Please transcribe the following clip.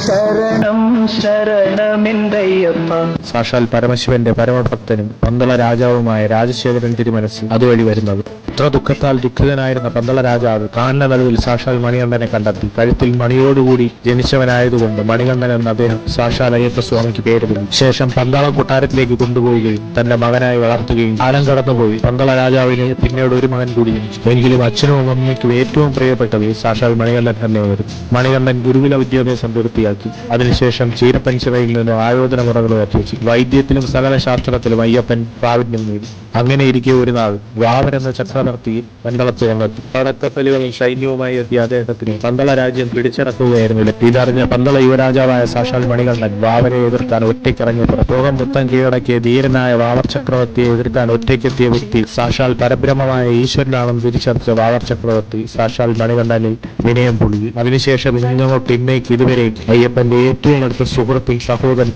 ശരണം ശരണമെന്തയ്യപ്പ. സാക്ഷാൽ പരമശിവന്റെ പരമഭക്തനും പന്തള രാജാവുമായ രാജശേഖരൻ തിരുമനസ് അതുവഴി വരുന്നത്. ഇത്ര ദുഃഖത്താൽ ദുഃഖിതനായിരുന്ന പന്തള രാജാവ് കാനന നടുവിൽ സാക്ഷാൽ മണികണ്ഠനെ കണ്ടെത്തി. കഴുത്തിൽ മണിയോടുകൂടി ജനിച്ചവനായതുകൊണ്ട് മണികണ്ഠൻ എന്ന അദ്ദേഹം സാക്ഷാൽ അയ്യപ്പസ്വാമിക്ക് പേര് വിളിച്ചു. ശേഷം പന്തള കൊട്ടാരത്തിലേക്ക് കൊണ്ടുപോവുകയും തന്റെ മകനായി വളർത്തുകയും കാലം കടന്നുപോയി. പന്തള രാജാവിന് പിന്നീട് ഒരു മകൻ കൂടി ജനിച്ചു. എങ്കിലും അച്ഛനും അമ്മയ്ക്കും ഏറ്റവും പ്രിയപ്പെട്ടത് സാക്ഷാൽ മണികണ്ഠൻ തന്നെയായിരുന്നു. മണികണ്ഠൻ ഗുരുകുല വിദ്യാഭ്യാസം പൂർത്തിയാക്കി. അതിനുശേഷം ക്ഷീരപഞ്ചമയിൽ നിന്ന് ആയോധന മുറകൾ അഭ്യസിച്ചു. വൈദ്യത്തിലും സകല ശാസ്ത്രത്തിലും അയ്യപ്പൻ പ്രാവീണ്യം നേടി. അങ്ങനെ ഇരിക്കെ ഒരു നാൾ വാമൻ എന്ന ചക്രവർത്തി പന്തളത്ത് രംഗത്തു. പടക്കപ്പലുകളും സൈന്യവുമായി എത്തിയ അദ്ദേഹത്തിന് പന്തള രാജ്യം പിടിച്ചടക്കുകയായിരുന്നില്ല. ഇതറിഞ്ഞ പന്തള യുവരാജാവായ സാക്ഷാൽ മണികണ്ഠൻ വാമനെ എതിർക്കാൻ ഒറ്റയ്ക്കിറങ്ങിയപ്പോൾ ലോകം മൊത്തം കീഴടക്കിയ ധീരനായ വാമർ ചക്രവർത്തിയെ എതിർക്കാൻ ഒറ്റയ്ക്കെത്തിയ വ്യക്തി സാക്ഷാൽ പരബ്രഹ്മമായ ഈശ്വരനാണെന്ന് തിരിച്ചറിച്ച വാമർ ചക്രവർത്തി സാക്ഷാൽ മണികണ്ഠനിൽ വിനയം പൊളിഞ്ഞു. അതിനുശേഷം ഇന്നേക്ക് ഇതുവരെ അയ്യപ്പന്റെ ഏറ്റവും അടുത്ത സുഹൃത്തും സഹോദരൻ